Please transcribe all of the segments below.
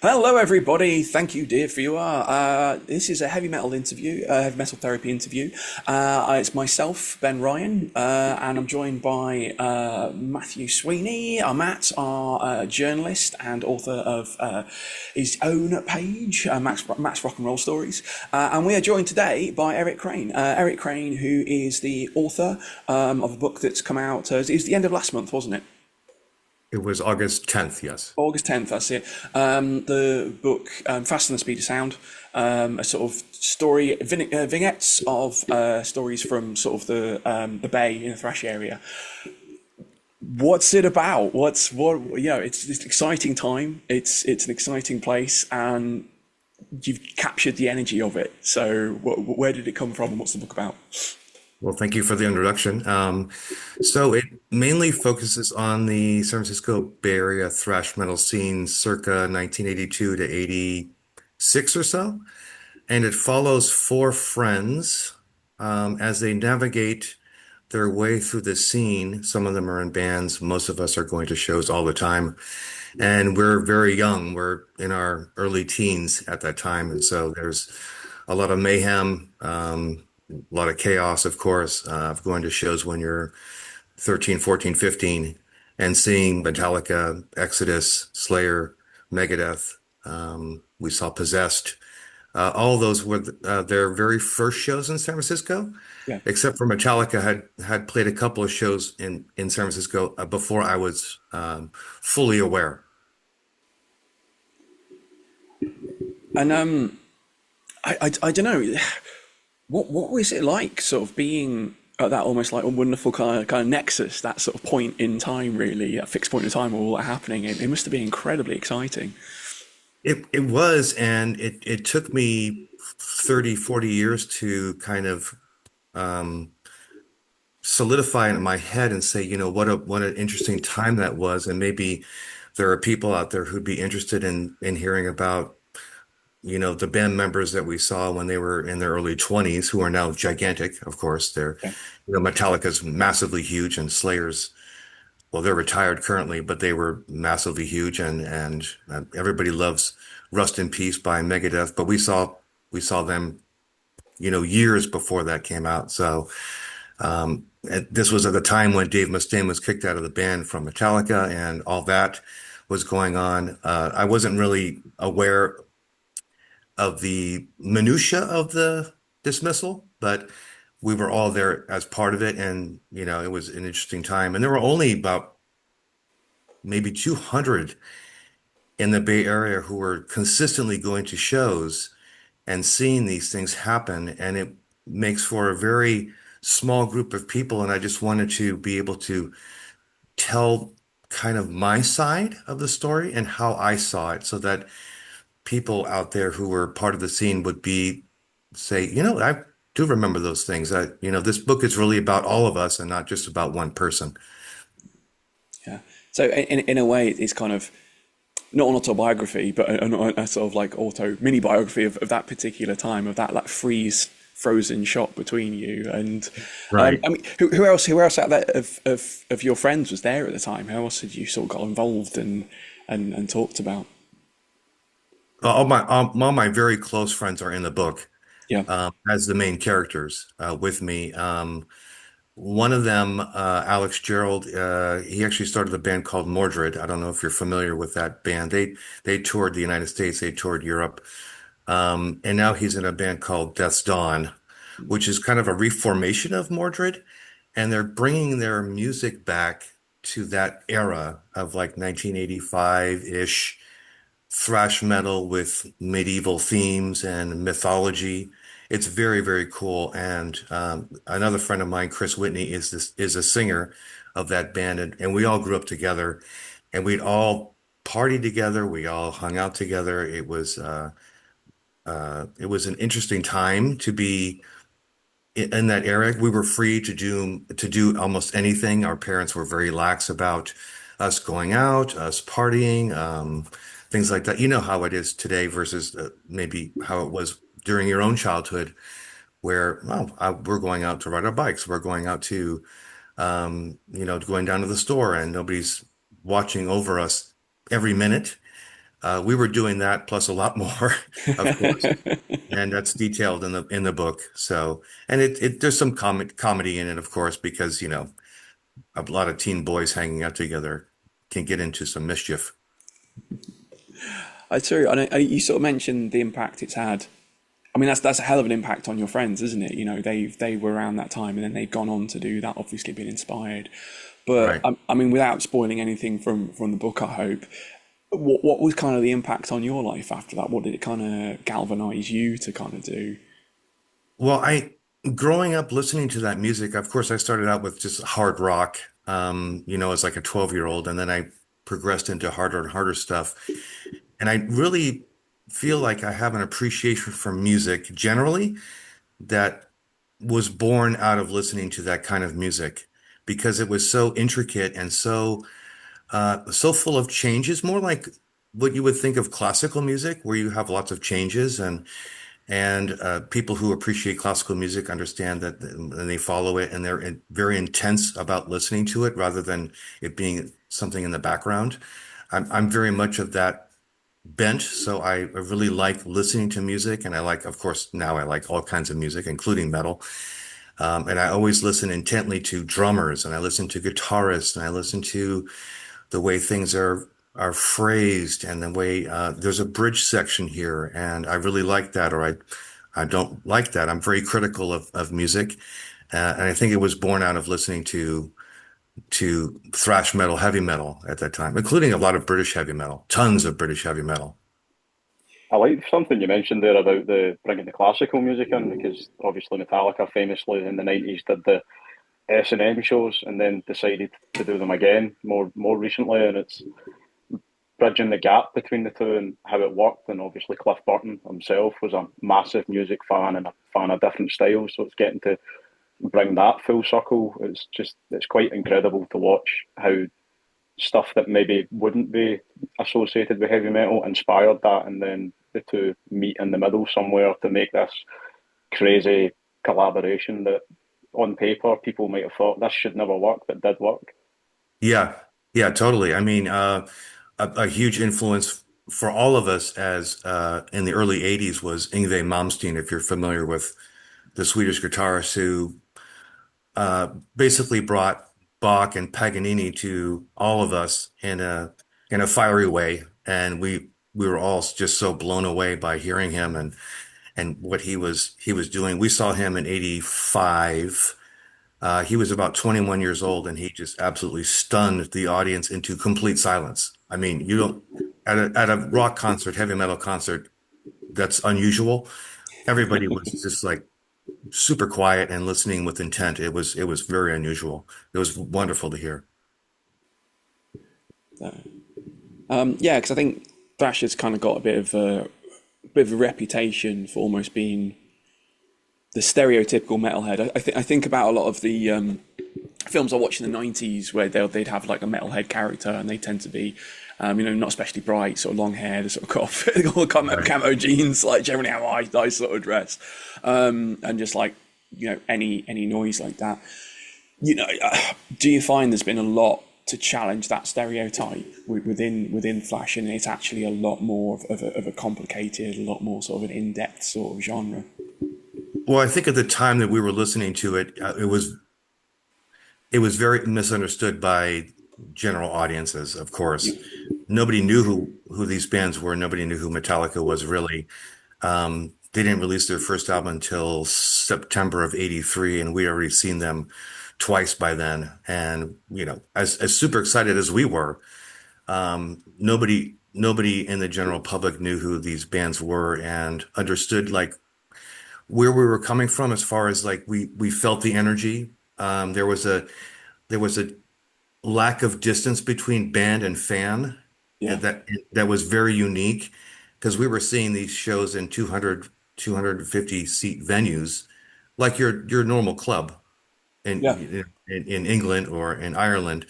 Hello, everybody. Thank you, dear viewer. This is a heavy metal interview, heavy metal therapy interview. It's myself, Ben Ryan, and I'm joined by Matthew Sweeney. Matt, our journalist and author of his own page, Matt's Rock and Roll Stories. And we are joined today by Eric Crane. Eric Crane, who is the author of a book that's come out. It was the end of last month, wasn't it? It was August 10th, yes. August 10th, that's it. The book Faster Than the Speed of Sound, a sort of story, vignettes of stories from sort of the Bay in the Thrash area. What's it about? It's an exciting time. It's an exciting place, and you've captured the energy of it. So, where did it come from, and what's the book about? Well, thank you for the introduction. So it mainly focuses on the San Francisco Bay Area thrash metal scene circa 1982 to 86 or so. And it follows four friends as they navigate their way through the scene. Some of them are in bands. Most of us are going to shows all the time. And we're very young. We're in our early teens at that time. And so there's a lot of mayhem, a lot of chaos, of course, of going to shows when you're 13, 14, 15, and seeing Metallica, Exodus, Slayer, Megadeth. We saw Possessed. All those were their very first shows in San Francisco, Yeah. except for Metallica had played a couple of shows in San Francisco before I was fully aware. And I don't know. What was it like, sort of being at that almost like a wonderful kind of nexus, that sort of point in time, really, a fixed point in time where all that happening? It must have been incredibly exciting. It was, and it took me 30, 40 years to kind of um, solidify it in my head and say, what an interesting time that was, and maybe there are people out there who'd be interested in hearing about, the band members that we saw when they were in their early 20s, who are now gigantic, of course. Yeah. Metallica's massively huge, and Slayer's, well, they're retired currently, but they were massively huge, and everybody loves Rust in Peace by Megadeth, but we saw them, years before that came out. So this was at the time when Dave Mustaine was kicked out of the band from Metallica, and all that was going on. I wasn't really aware of the minutia of the dismissal, but we were all there as part of it, and it was an interesting time. And there were only about maybe 200 in the Bay Area who were consistently going to shows and seeing these things happen, and it makes for a very small group of people. And I just wanted to be able to tell kind of my side of the story and how I saw it, so that people out there who were part of the scene would be say, I do remember those things. This book is really about all of us and not just about one person. Yeah. So in a way, it's kind of not an autobiography, but a sort of like auto mini biography of that particular time, of that like frozen shot between you. And Right. I mean, who else out there of your friends was there at the time? How else had you sort of got involved and talked about? All my very close friends are in the book Yeah. as the main characters with me. One of them, Alex Gerald, he actually started a band called Mordred. I don't know if you're familiar with that band. They toured the United States, they toured Europe, and now he's in a band called Death's Dawn, which is kind of a reformation of Mordred, and they're bringing their music back to that era of like 1985-ish thrash metal with medieval themes and mythology. It's very, very cool. And another friend of mine, Chris Whitney, is a singer of that band, and we all grew up together, and we'd all party together. We all hung out together. It was an interesting time to be in that era. We were free to do almost anything. Our parents were very lax about us going out, us partying, things like that. You know how it is today versus maybe how it was during your own childhood, where, well, we're going out to ride our bikes, we're going out to, going down to the store, and nobody's watching over us every minute. We were doing that plus a lot more, of course, and that's detailed in the book. So, and it there's some comedy in it, of course, because a lot of teen boys hanging out together can get into some mischief. I true. You sort of mentioned the impact it's had. I mean, that's a hell of an impact on your friends, isn't it? You know, they were around that time, and then they've gone on to do that. Obviously, been inspired. But Right. I mean, without spoiling anything from the book, I hope. What was kind of the impact on your life after that? What did it kind of galvanize you to kind of do? Well, growing up listening to that music, of course, I started out with just hard rock, as like a 12-year-old, and then I progressed into harder and harder stuff. And I really feel like I have an appreciation for music generally that was born out of listening to that kind of music because it was so intricate and so full of changes, more like what you would think of classical music, where you have lots of changes and people who appreciate classical music understand that and they follow it and they're very intense about listening to it rather than it being something in the background. I'm very much of that bent, so I really like listening to music, and I like, of course, now I like all kinds of music, including metal. And I always listen intently to drummers, and I listen to guitarists, and I listen to the way things are phrased, and the way there's a bridge section here, and I really like that, or I don't like that. I'm very critical of music, and I think it was born out of listening to thrash metal, heavy metal at that time, including a lot of British heavy metal, tons of British heavy metal. I like something you mentioned there about the bringing the classical music in because obviously Metallica famously in the '90s did the S&M shows and then decided to do them again more recently, and it's bridging the gap between the two and how it worked. And obviously Cliff Burton himself was a massive music fan and a fan of different styles, so it's getting to bring that full circle. It's quite incredible to watch how stuff that maybe wouldn't be associated with heavy metal inspired that, and then the two meet in the middle somewhere to make this crazy collaboration that on paper people might have thought this should never work but did work. Yeah, yeah, totally. I mean, a huge influence for all of us as in the early '80s was Yngwie Malmsteen, if you're familiar with the Swedish guitarist who basically brought Bach and Paganini to all of us in a fiery way, and we were all just so blown away by hearing him and what he was doing. We saw him in '85. He was about 21 years old, and he just absolutely stunned the audience into complete silence. I mean, you don't at a rock concert, heavy metal concert, that's unusual. Everybody was just like super quiet and listening with intent. It was very unusual. It was wonderful to hear. Yeah, because I think thrash has kind of got a bit of a reputation for almost being the stereotypical metalhead. I think about a lot of the films I watched in the '90s where they'd have like a metalhead character, and they tend to be, not especially bright, sort of long hair, they sort of got off, all Right. camo jeans, like generally how I sort of dress, and just like any noise like that. Do you find there's been a lot to challenge that stereotype within Flash, and it's actually a lot more of a complicated, a lot more sort of an in-depth sort of genre? Well, I think at the time that we were listening to it, it was very misunderstood by general audiences, of course. Nobody knew who these bands were. Nobody knew who Metallica was really. They didn't release their first album until September of '83, and we'd already seen them twice by then. And, as super excited as we were, nobody in the general public knew who these bands were and understood like where we were coming from as far as like we felt the energy. There was a lack of distance between band and fan Yeah, that was very unique because we were seeing these shows in 250 seat venues like your normal club yeah, in England or in Ireland,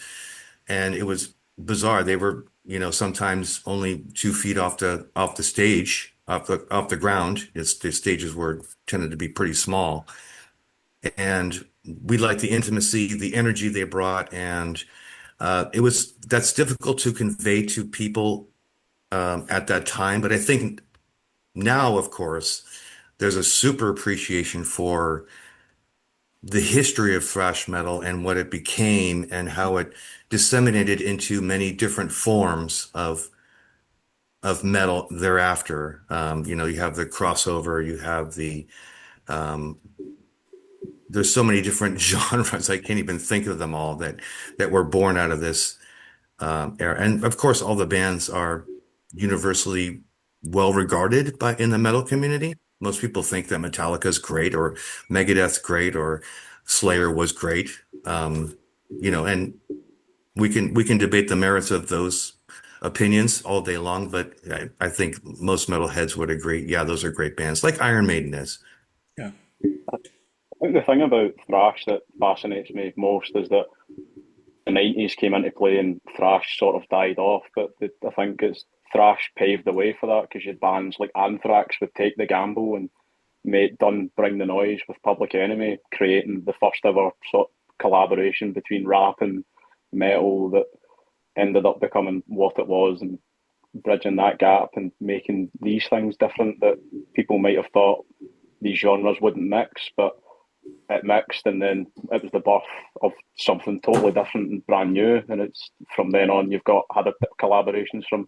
and it was bizarre. They were, sometimes only 2 feet off the stage, off the ground. The stages were tended to be pretty small, and we liked the intimacy, the energy they brought, and that's difficult to convey to people at that time. But I think now, of course, there's a super appreciation for the history of thrash metal and what it became and how it disseminated into many different forms of metal thereafter. You have the crossover, you have um, there's so many different genres. I can't even think of them all that were born out of this era. And of course, all the bands are universally well regarded by in the metal community. Most people think that Metallica's great or Megadeth's great or Slayer was great. And we can debate the merits of those opinions all day long, but I think most metalheads would agree, yeah, those are great bands, like Iron Maiden is. Yeah. I think the thing about thrash that fascinates me most is that the 90s came into play and thrash sort of died off, but I think it's thrash paved the way for that because you had bands like Anthrax would take the gamble and bring the noise with Public Enemy, creating the first ever sort of collaboration between rap and metal that ended up becoming what it was and bridging that gap and making these things different that people might have thought these genres wouldn't mix, but it mixed, and then it was the birth of something totally different and brand new. And it's from then on you've got had collaborations from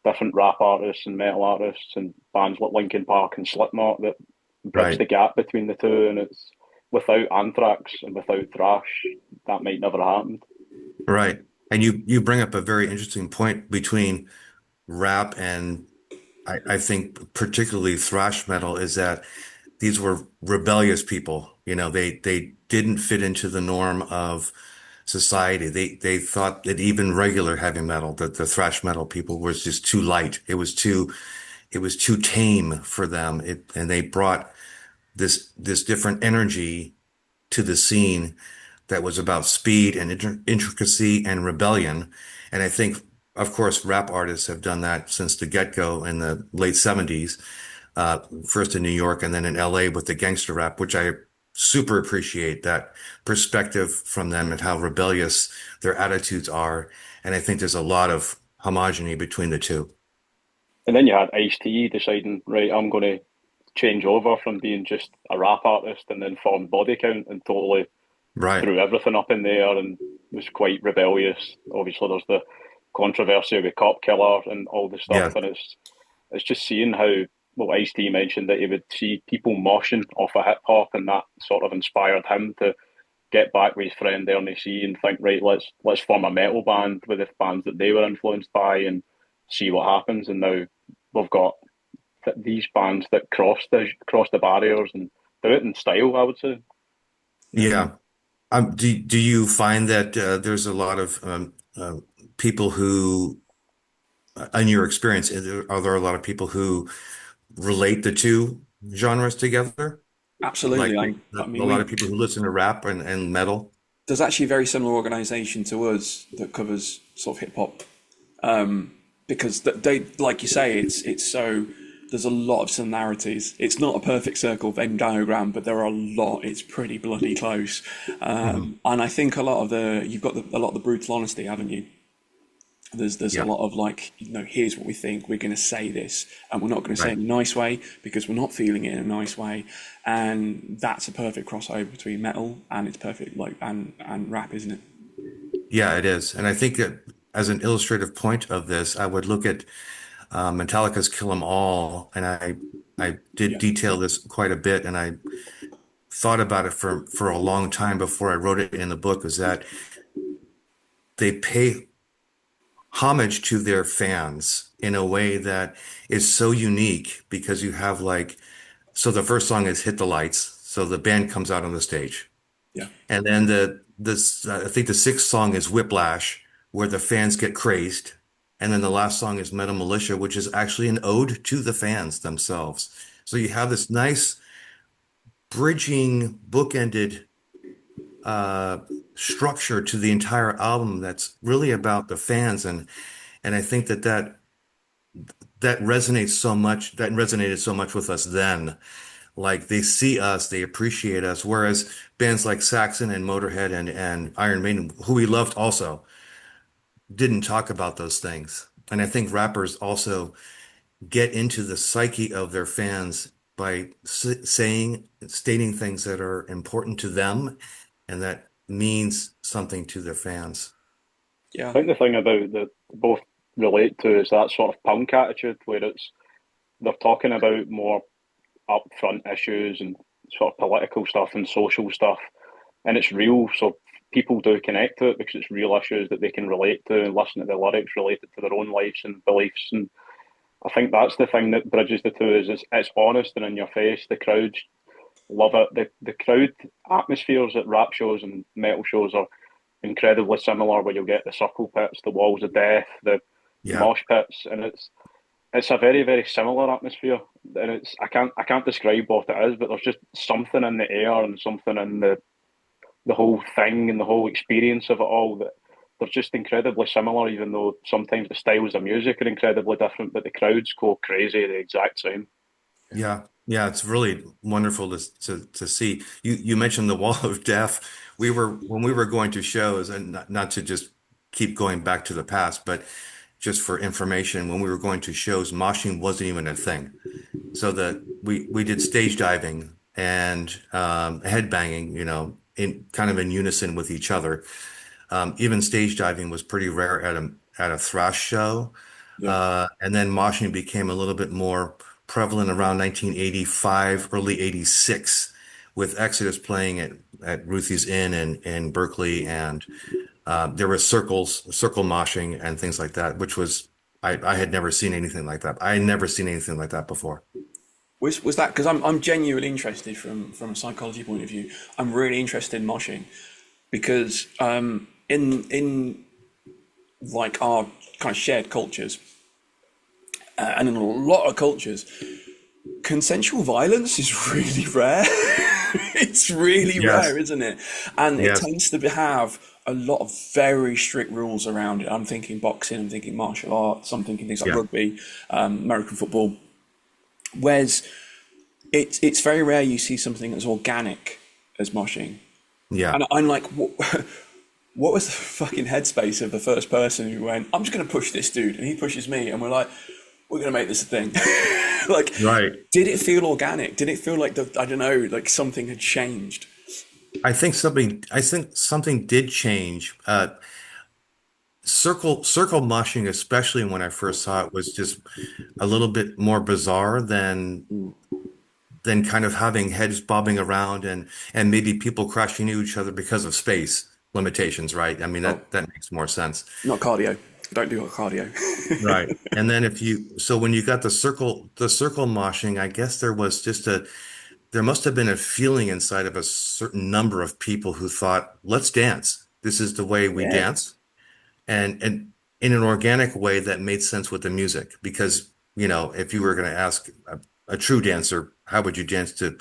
different rap artists and metal artists and bands like Linkin Park and Slipknot that bridge Right, the gap between the two. And it's without Anthrax and without thrash, that might never have happened. right. And you bring up a very interesting point between rap and I think particularly thrash metal is that these were rebellious people. They didn't fit into the norm of society. They thought that even regular heavy metal, that the thrash metal people was just too light. It was too tame for them. And they brought this different energy to the scene that was about speed and intricacy and rebellion. And I think, of course, rap artists have done that since the get-go in the late 70s, first in New York and then in LA with the gangster rap, which I super appreciate that perspective from them and how rebellious their attitudes are. And I think there's a lot of homogeny between the two. And then you had Ice-T deciding, right, I'm going to change over from being just a rap artist and then form Body Count and totally Right. threw everything up in the air and was quite rebellious. Obviously, there's the controversy with Cop Killer and all the stuff, Yeah. and it's just seeing how well Ice T mentioned that he would see people moshing off of hip hop, and that sort of inspired him to get back with his friend Ernie C and think, right, let's form a metal band with the bands that they were influenced by and see what happens. And now we've got these bands that cross the barriers and do it in style, I would say. Yeah. Yeah. Do you find that there's a lot of people who, in your experience, are there a lot of people who relate the two genres together? Absolutely. Like I a mean, lot of people who listen to rap and metal? there's actually a very similar organisation to us that covers sort of hip hop, because they, like you say, it's so there's a lot of similarities. It's not a perfect circle Venn diagram, but there are a lot. It's pretty bloody close, Hmm. and I think a lot of you've got a lot of the brutal honesty, haven't you? There's a Yeah. lot of like, here's what we think. We're going to say this, and we're not going to say it Right. in a nice way because we're not feeling it in a nice way, and that's a perfect crossover between metal and it's perfect like and rap, isn't it? Yeah, it is. And I think that as an illustrative point of this, I would look at Metallica's Kill 'Em All, and I did Yeah, detail this quite a bit, and I thought about it for a long time before I wrote it in the book, is that they pay homage to their fans in a way that is so unique because you have so the first song is Hit the Lights, so the band comes out on the stage. yeah, And then I think the sixth song is Whiplash, where the fans get crazed. And then the last song is Metal Militia, which is actually an ode to the fans themselves. So you have this nice bridging, bookended uh, structure to the entire album that's really about the fans. And I think that resonates so much, that resonated so much with us then. Like they see us, they appreciate us. Whereas bands like Saxon and Motorhead and Iron Maiden, who we loved also, didn't talk about those things. And I think rappers also get into the psyche of their fans by stating things that are important to them and that means something to their fans. I Yeah, think the thing about that both relate to is that sort of punk attitude where it's they're talking about more upfront issues and sort of political stuff and social stuff, and it's real. So people do connect to it because it's real issues that they can relate to and listen to the lyrics related to their own lives and beliefs. And I think that's the thing that bridges the two is it's honest and in your face. The crowds love it. The crowd atmospheres at rap shows and metal shows are incredibly similar. Where you'll get the circle pits, the walls of death, the Yeah. mosh pits, and it's a very very similar atmosphere. And it's I can't describe what it is, but there's just something in the air and something in the whole thing and the whole experience of it all that they're just incredibly similar. Even though sometimes the styles of music are incredibly different, but the crowds go crazy the exact same. Yeah, yeah, it's really wonderful to see. You mentioned the wall of death. We were when we were going to shows, and not to just keep going back to the past, but just for information, when we were going to shows, moshing wasn't even a thing. So that we did stage diving and headbanging, in kind of in unison with each other. Even stage diving was pretty rare at a thrash show. yeah. And then moshing became a little bit more prevalent around 1985, early 86, with Exodus playing at Ruthie's Inn in Berkeley, and there were circle moshing and things like that, which was I had never seen anything like that. I had never seen anything like that before. Was that because I'm genuinely interested from a psychology point of view? I'm really interested in moshing because in like our kind of shared cultures and in a lot of cultures, consensual violence is really rare. It's really Yes. rare, isn't it? And it Yes. tends to have a lot of very strict rules around it. I'm thinking boxing, I'm thinking martial arts, I'm thinking things like Yeah. rugby, American football. Whereas it's very rare you see something as organic as moshing. Yeah. And I'm like, what was the fucking headspace of the first person who went, I'm just going to push this dude, and he pushes me, and we're like, we're going to make this a thing. Like, Right. did it feel organic? Did it feel like I don't know, like something had changed? I think something did change. Circle mushing, especially when I first saw it, was just a little bit more bizarre than kind of having heads bobbing around and maybe people crashing into each other because of space limitations, right? I mean Oh, that makes more sense. not cardio. Don't do cardio. Right. And then so when you got the circle moshing, I guess there must have been a feeling inside of a certain number of people who thought, let's dance. This is the way we Yeah. dance. And in an organic way that made sense with the music. Because, if you were going to ask a true dancer, how would you dance to,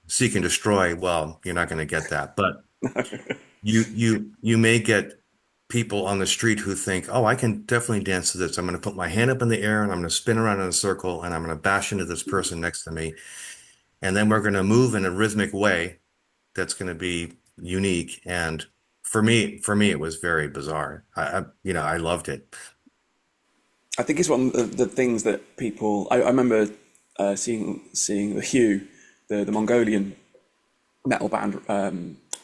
Seek and Destroy? Well, you're not going to get that. But you may get people on the street who think, oh, I can definitely dance to this. I'm going to put my hand up in the air and I'm going to spin around in a circle and I'm going to bash into this person next to me. And then we're going to move in a rhythmic way that's going to be unique. And for me, it was very bizarre. I loved it. I think it's one of the things that people. I remember seeing the Hue, the Mongolian metal band.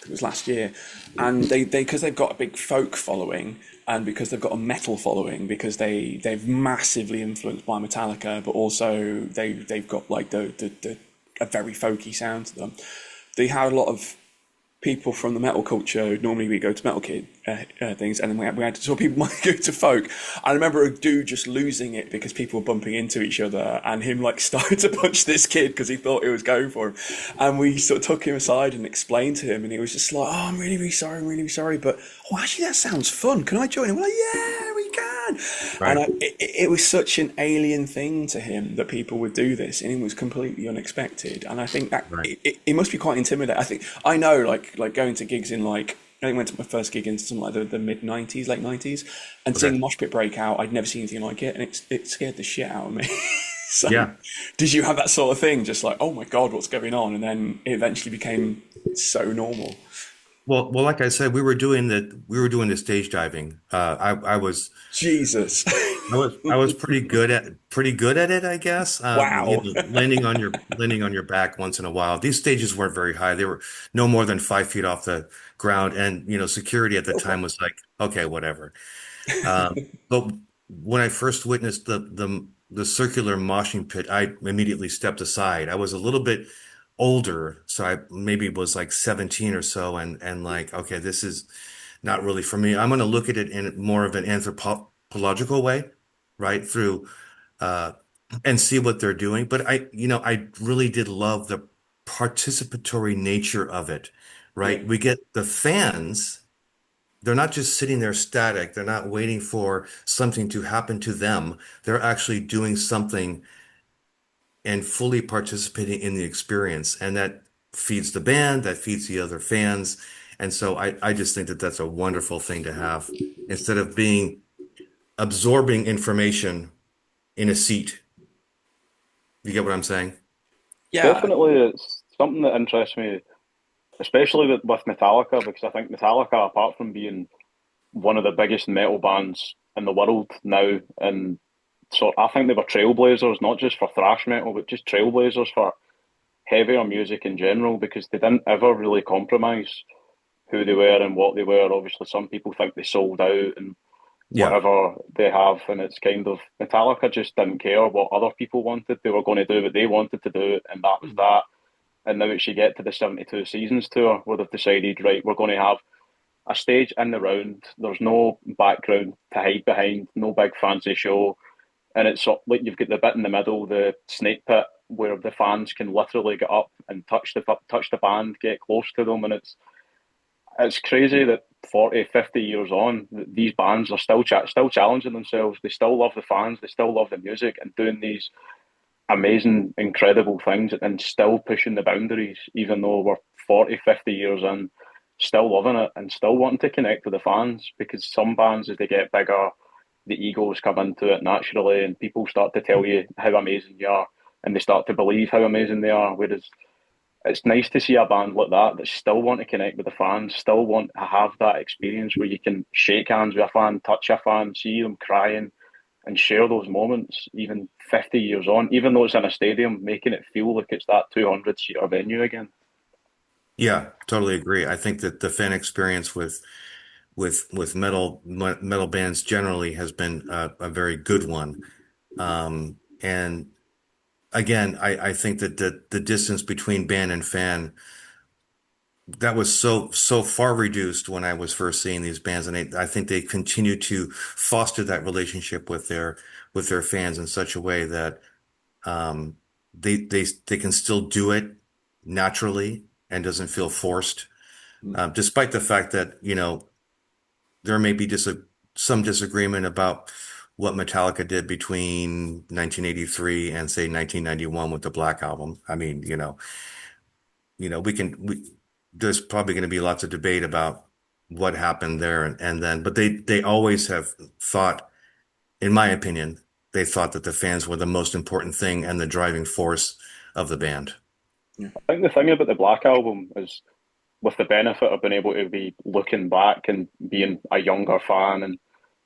It was last year, and they because they've got a big folk following, and because they've got a metal following, because they've massively influenced by Metallica, but also they've got like the a very folky sound to them. They had a lot of people from the metal culture. Normally we go to metal kid things, and then we had so people might go to folk. I remember a dude just losing it because people were bumping into each other, and him like started to punch this kid because he thought it was going for him. And we sort of took him aside and explained to him, and he was just like, "Oh, I'm really, really sorry, but oh, actually that sounds fun. Can I join?" And we're like, "Yeah, we can." And Right. it was such an alien thing to him that people would do this, and it was completely unexpected. And I think that Right. it must be quite intimidating. I think I know, like going to gigs in like I went to my first gig in something like the mid '90s, late '90s, and Okay. seeing Mosh Pit break out. I'd never seen anything like it, and it scared the shit out of me. So, Yeah. did you have that sort of thing? Just like, oh my god, what's going on? And then it eventually became so normal. Well, like I said, we were doing the stage diving. I was Jesus. I was pretty good at it, I guess. Wow. Landing on your back once in a while. These stages weren't very high. They were no more than 5 feet off the ground, and security at the time was like, okay, whatever. But when I first witnessed the circular moshing pit, I immediately stepped aside. I was a little bit older, so I maybe was like 17 or so, and like, okay, this is not really for me. I'm going to look at it in more of an anthropological way, right? Through uh and see what they're doing. But I really did love the participatory nature of it, Yeah. right? We get the fans. They're not just sitting there static. They're not waiting for something to happen to them. They're actually doing something and fully participating in the experience. And that feeds the band, that feeds the other fans. And so I just think that that's a wonderful thing to have instead of being absorbing information in a seat. You get what I'm saying? Yeah. Definitely, it's something that interests me, especially with Metallica, because I think Metallica, apart from being one of the biggest metal bands in the world now, and so I think they were trailblazers, not just for thrash metal, but just trailblazers for heavier music in general, because they didn't ever really compromise who they were and what they were. Obviously, some people think they sold out and Yeah. whatever they have, and it's kind of Metallica just didn't care what other people wanted. They were going to do what they wanted to do, and that was that. And now it's you get to the 72 Seasons tour where they've decided, right, we're going to have a stage in the round. There's no background to hide behind, no big fancy show. And it's like you've got the bit in the middle, the snake pit, where the fans can literally get up and touch the band, get close to them. And it's crazy that 40, 50 years on, these bands are still challenging themselves. They still love the fans, they still love the music, and doing these amazing, incredible things and still pushing the boundaries, even though we're 40, 50 years in, still loving it and still wanting to connect with the fans. Because some bands, as they get bigger, the egos come into it naturally, and people start to tell you how amazing you are, and they start to believe how amazing they are. Whereas it's nice to see a band like that still want to connect with the fans, still want to have that experience where you can shake hands with a fan, touch a fan, see them crying, and share those moments, even 50 years on, even though it's in a stadium, making it feel like it's that 200-seater venue again. Yeah, totally agree. I think that the fan experience with metal bands generally has been a very good one. And again, I think that the distance between band and fan that was so far reduced when I was first seeing these bands, and I think they continue to foster that relationship with their fans in such a way that um, they can still do it naturally and doesn't feel forced, despite the fact that there may be some disagreement about what Metallica did between 1983 and say 1991 with the Black Album. I mean, there's probably going to be lots of debate about what happened there and then, but they always have thought, in my opinion, they thought that the fans were the most important thing and the driving force of the band. Yeah. I think the thing about the Black Album is, with the benefit of being able to be looking back and being a younger fan and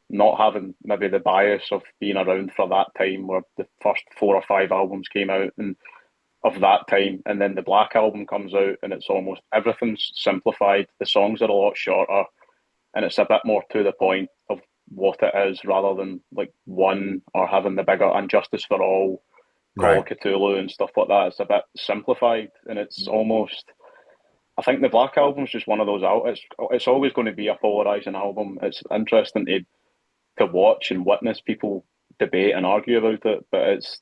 not having maybe the bias of being around for that time where the first 4 or 5 albums came out and of that time, and then the Black Album comes out and it's almost everything's simplified. The songs are a lot shorter and it's a bit more to the point of what it is, rather than like one or having the bigger Injustice for All, Call of Right. Cthulhu and stuff like that. It's a bit simplified, and it's almost. I think the Black Album's just one of those out. It's always going to be a polarizing album. It's interesting to watch and witness people debate and argue about it, but it's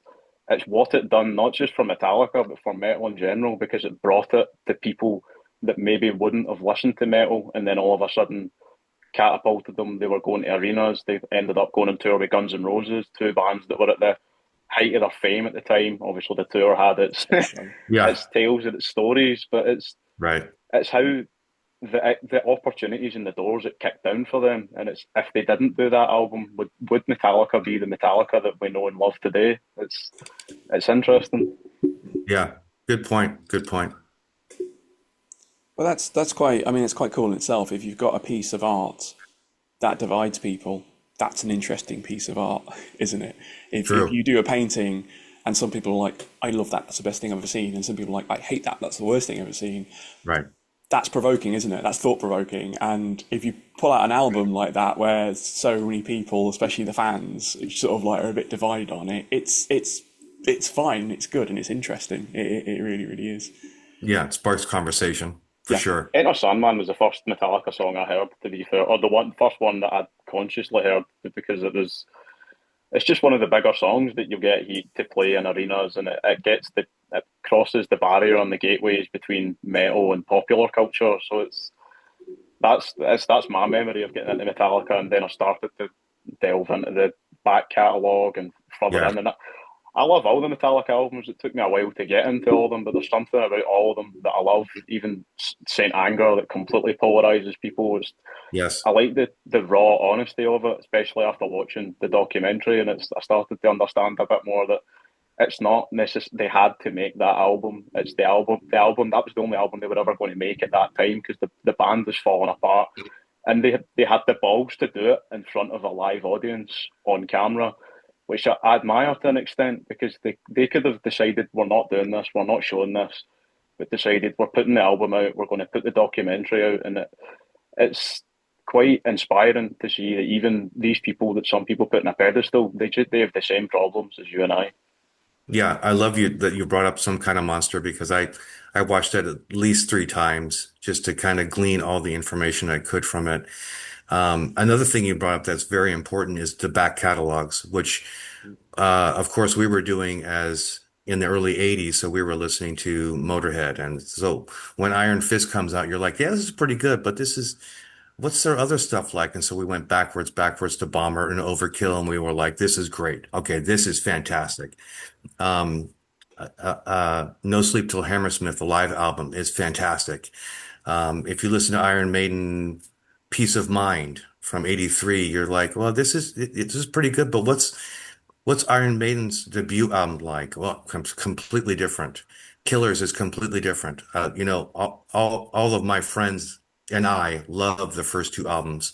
what it done, not just for Metallica, but for metal in general, because it brought it to people that maybe wouldn't have listened to metal, and then all of a sudden catapulted them. They were going to arenas. They ended up going on tour with Guns N' Roses, two bands that were at the height of their fame at the time. Obviously, the tour had its Yeah. its tales and its stories, but Right. it's how the opportunities and the doors it kicked down for them. And it's, if they didn't do that album, would Metallica be the Metallica that we know and love today? It's interesting. Yeah. Good point. Good point. Well, that's quite. I mean, it's quite cool in itself. If you've got a piece of art that divides people, that's an interesting piece of art, isn't it? If True. you do a painting and some people are like, I love that, that's the best thing I've ever seen, and some people are like, I hate that, that's the worst thing I've ever seen, Right. that's provoking, isn't it? That's thought provoking. And if you pull out an album like that where so many people, especially the fans, sort of like are a bit divided on it, it's fine, it's good, and it's interesting. It really, really is. Yeah, it sparks conversation for Yeah. sure. Enter Sandman was the first Metallica song I heard, to be fair, or the first one that I consciously heard because it's just one of the bigger songs that you get to play in arenas, and it crosses the barrier and the gateways between metal and popular culture. So that's my memory of getting into Metallica, and then I started to delve into the back catalogue and further Yeah. in. And I love all the Metallica albums. It took me a while to get into all of them, but there's something about all of them that I love. Even Saint Anger that completely polarizes people. Yes. I like the raw honesty of it, especially after watching the documentary, and I started to understand a bit more that it's not necessary. They had to make that album. It's the album. The album that was the only album they were ever going to make at that time because the band was falling apart, and they had the balls to do it in front of a live audience on camera, which I admire to an extent because they could have decided we're not doing this, we're not showing this, but decided we're putting the album out, we're going to put the documentary out, and it's quite inspiring to see that even these people that some people put in a pedestal, they have the same problems as you and I. Yeah, I love you that you brought up Some Kind of Monster because I watched it at least 3 times just to kind of glean all the information I could from it. Another thing you brought up that's very important is the back catalogs, which of course we were doing as in the early 80s, so we were listening to Motorhead. And so when Iron Fist comes out, you're like, yeah, this is pretty good, but this is what's their other stuff like? And so we went backwards to Bomber and Overkill, and we were like, this is great. Okay, this is fantastic. Um, No Sleep Till Hammersmith, the live album, is fantastic. If you listen to Iron Maiden, Peace of Mind from '83, you're like, well, this is pretty good, but what's Iron Maiden's debut album like? Well, completely different. Killers is completely different. All of my friends and I love the first 2 albums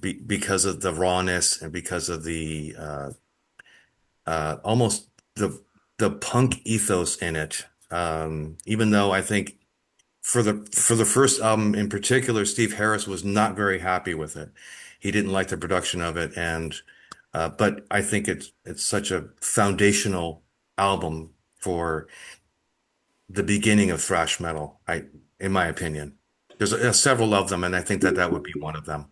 because of the rawness and because of the almost the punk ethos in it. Even though I think for the first album in particular, Steve Harris was not very happy with it. He didn't like the production of it, and but I think it's such a foundational album for the beginning of thrash metal. In my opinion, there's several of them, and I think that that would be one of them.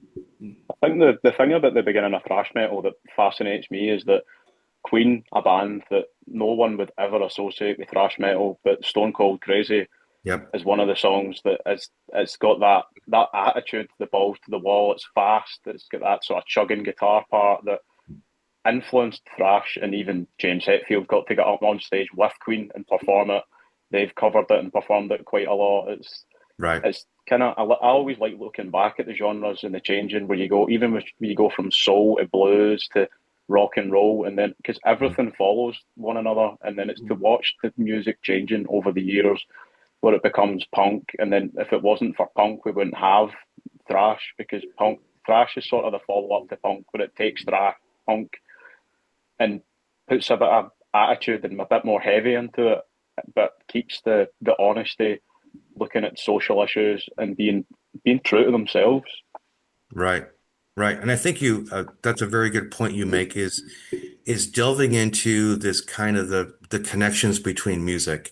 I think the thing about the beginning of thrash metal that fascinates me is that Queen, a band that no one would ever associate with thrash metal, but Stone Cold Crazy Yep. is one of the songs that it's got that attitude, the balls to the wall. It's fast. It's got that sort of chugging guitar part that influenced thrash, and even James Hetfield got to get up on stage with Queen and perform it. They've covered it and performed it quite a lot. Right. It's kind of I always like looking back at the genres and the changing where you go, even when you go from soul to blues to rock and roll, and then because everything follows one another, and then it's to watch the music changing over the years where it becomes punk, and then if it wasn't for punk, we wouldn't have thrash because thrash is sort of the follow up to punk, where it takes thrash punk and puts a bit of attitude and a bit more heavy into it, but keeps the honesty, looking at social issues and being true to themselves. Right. Right. And I think that's a very good point you make is delving into this kind of the connections between music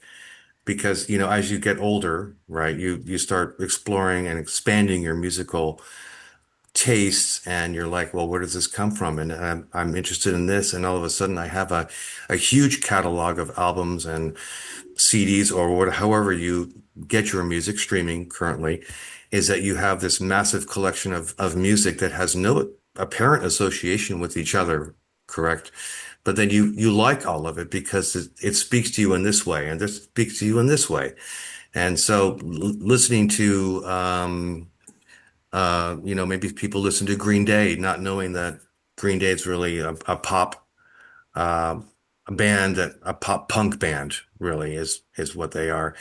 because, as you get older, right, you start exploring and expanding your musical tastes and you're like, well, where does this come from? And I'm interested in this. And all of a sudden I have a huge catalog of albums and CDs or however you get your music streaming currently, is that you have this massive collection of music that has no apparent association with each other, correct? But then you like all of it because it speaks to you in this way and this speaks to you in this way. And so listening to, maybe people listen to Green Day, not knowing that Green Day is really a pop. a band that a pop punk band really is what they are.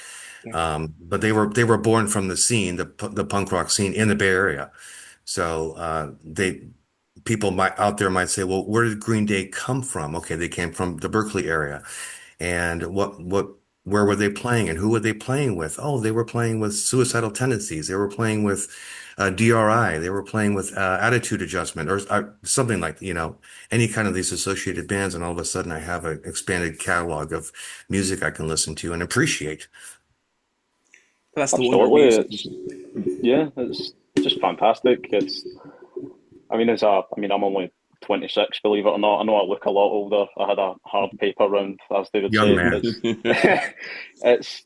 Yeah. But they were born from the scene, the punk rock scene in the Bay Area. So they people might out there might say, well, where did Green Day come from? Okay, they came from the Berkeley area. And where were they playing and who were they playing with? Oh, they were playing with Suicidal Tendencies. They were playing with DRI. They were playing with Attitude Adjustment or something like, any kind of these associated bands. And all of a sudden I have an expanded catalog of music I can listen to and appreciate. But that's the wonder of Absolutely, music, it's isn't it? yeah, it's just fantastic. I mean, I'm only 26, believe it or not. I know I look a lot older. I had a hard paper round, as they would Young say. man. It's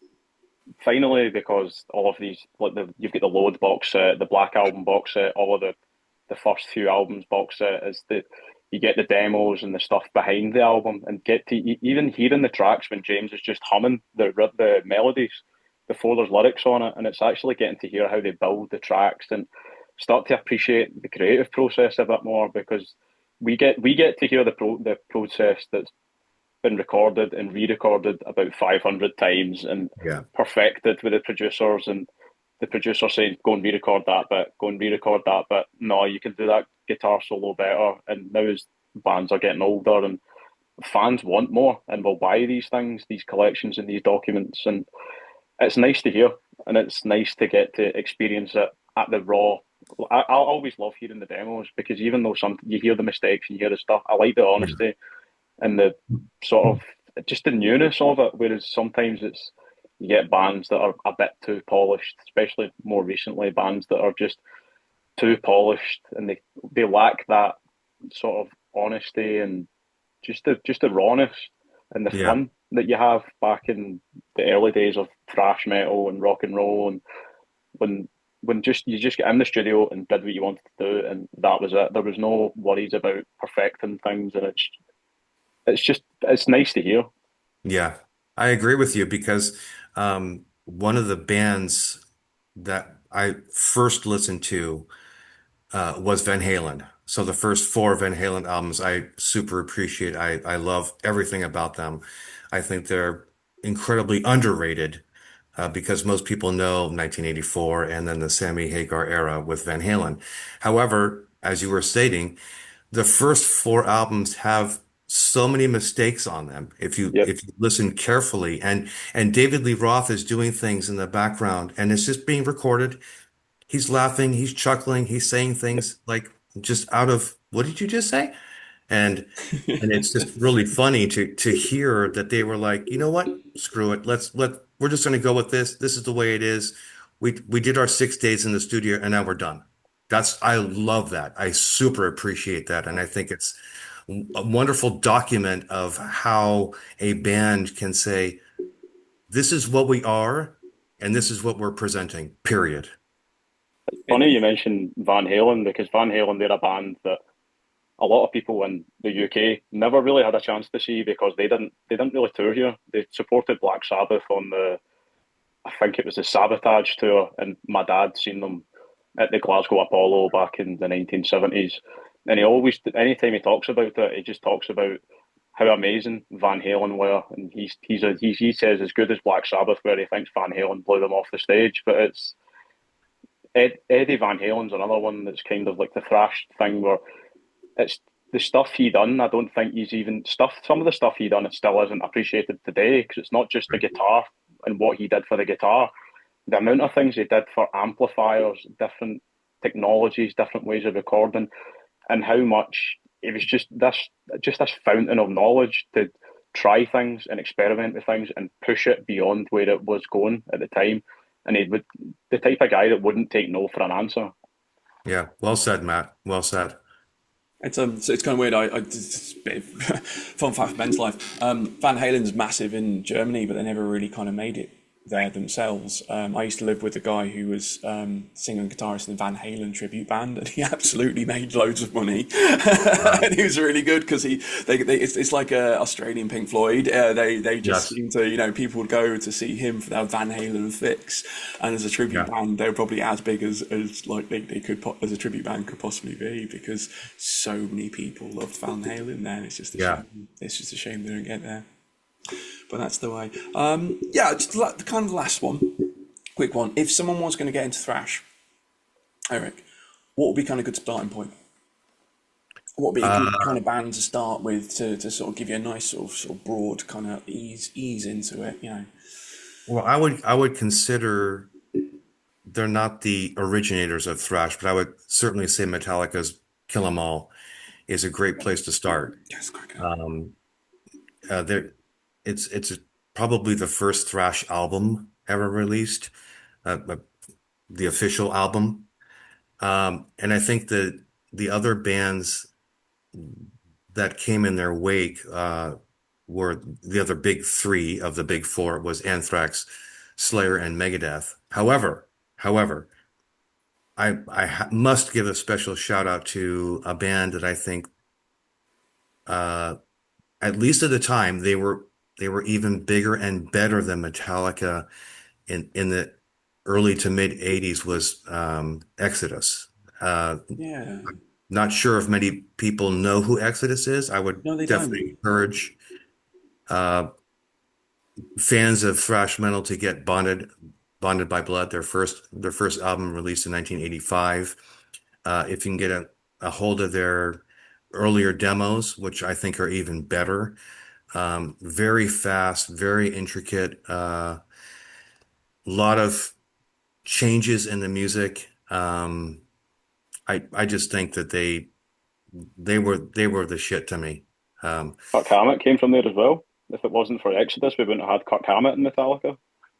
finally because all of these, like you've got the Load box set, the Black Album box set, all of the first few albums box set is that you get the demos and the stuff behind the album and get to even hearing the tracks when James is just humming the melodies before there's lyrics on it, and it's actually getting to hear how they build the tracks and start to appreciate the creative process a bit more because we get to hear the process that's been recorded and re-recorded about 500 times and Yeah. perfected with the producers and the producer saying go and re-record that bit, go and re-record that bit. No, you can do that guitar solo better. And now as bands are getting older and fans want more and will buy these things, these collections and these documents, and it's nice to hear and it's nice to get to experience it at the raw. I always love hearing the demos because even though some you hear the mistakes and you hear the stuff, I like the Yeah. honesty and the sort of just the newness of it. Whereas sometimes it's you get bands that are a bit too polished, especially more recently, bands that are just too polished and they lack that sort of honesty and just the rawness and the Yeah. fun that you have back in the early days of thrash metal and rock and roll and when just you just get in the studio and did what you wanted to do and that was it. There was no worries about perfecting things and it's nice to hear. Yeah, I agree with you because one of the bands that I first listened to was Van Halen. So the first four Van Halen albums I super appreciate. I love everything about them. I think they're incredibly underrated because most people know 1984 and then the Sammy Hagar era with Van Halen. However, as you were stating, the first four albums have so many mistakes on them Yep. if you listen carefully and David Lee Roth is doing things in the background and it's just being recorded. He's laughing, he's chuckling, he's saying things like just out of what did you just say? And and it's just really funny to hear that they were like, you know what? Screw it. We're just gonna go with this. This is the way it is. We did our 6 days in the studio and now we're done. I love that. I super appreciate that. And I think it's a wonderful document of how a band can say, this is what we are and this is what we're presenting, period. Funny It, you mentioned Van Halen because Van Halen, they're a band that a lot of people in the UK never really had a chance to see because they didn't really tour here. They supported Black Sabbath on I think it was the Sabotage tour, and my dad seen them at the Glasgow Apollo back in the 1970s. And he always, anytime he talks about it, he just talks about how amazing Van Halen were, and he says as good as Black Sabbath, where he thinks Van Halen blew them off the stage. But it's Eddie Van Halen's another one that's kind of like the thrash thing where it's the stuff he done. I don't think he's even stuff. Some of the stuff he done it still isn't appreciated today because it's not just the guitar and what he did for the guitar. The amount of things he did for amplifiers, different technologies, different ways of recording, and how much it was just this fountain of knowledge to try things and experiment with things and push it beyond where it was going at the time. And he would the type of guy that wouldn't take no for an answer. Yeah, well said, Matt. Well said. so it's kind of weird. It's a bit of fun fact for Ben's life. Van Halen's massive in Germany, but they never really kind of made it there themselves. I used to live with a guy who was singer and guitarist in the Van Halen tribute band, and he absolutely made loads of money. Wow. And he was really good because it's like a Australian Pink Floyd. They just Yes. seem to, people would go to see him for their Van Halen fix, and as a tribute Yeah. band, they were probably as big as like they could as a tribute band could possibly be, because so many people loved Van Halen. Then it's just a Yeah. shame. It's just a shame they don't get there. But that's the way. Yeah, just the kind of last one, quick one. If someone was going to get into thrash, Eric, what would be kind of good starting point? What would be a good kind of band to start with to sort of give you a nice sort of broad kind of ease into it, Well, I would consider they're not the originators of thrash, but I would certainly say Metallica's Kill 'Em All is a great place to start. Yes, crack it. Um, there, it's probably the first thrash album ever released, uh, the official album. And I think that the other bands that came in their wake were the other big three of the big four was Anthrax, Slayer, and Megadeth. However, I must give a special shout out to a band that I think, uh, at least at the time, they were even bigger and better than Metallica in the early to mid 80s was Exodus. Uh, Yeah. Not sure if many people know who Exodus is. I would No, they definitely don't. encourage uh, fans of thrash metal to get Bonded by Blood, their first album released in 1985. If you can get a hold of their earlier demos, which I think are even better, very fast, very intricate, lot of changes in the music. I just think that they were the shit to me. Um, Kirk Hammett came from there as well. If it wasn't for Exodus, we wouldn't have had Kirk Hammett in Metallica.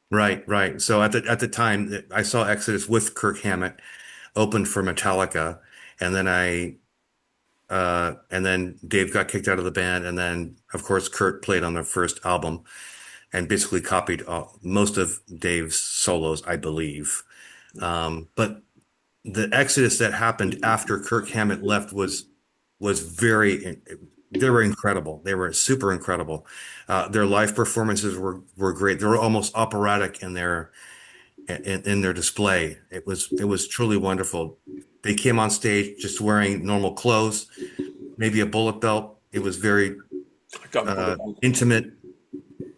right, right. So at the time I saw Exodus with Kirk Hammett opened for Metallica, and then and then Dave got kicked out of the band, and then of course Kurt played on their first album and basically copied most of Dave's solos, I believe. But the exodus that happened after Kirk Hammett left was very they were incredible. They were super incredible. Their live performances were great. They were almost operatic in their display. It was truly wonderful. They came on stage just wearing normal clothes, maybe a bullet belt. It was very I got a bullet. intimate.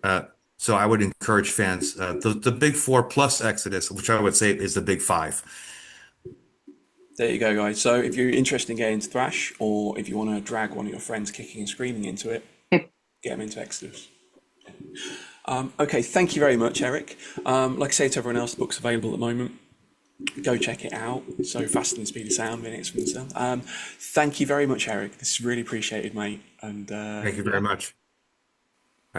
Uh, so I would encourage fans, the big four plus Exodus, which I would say is the big five. There you go, guys. So if you're interested in getting into thrash, or if you want to drag one of your friends kicking and screaming into it, get them into Exodus. Okay, thank you very much, Eric. Like I say to everyone else, the book's available at the moment. Go check it out. So Faster Than the Speed of Sound, Vignettes from the Sound. Thank you very much, Eric. This is really appreciated, mate. And Thank you very much.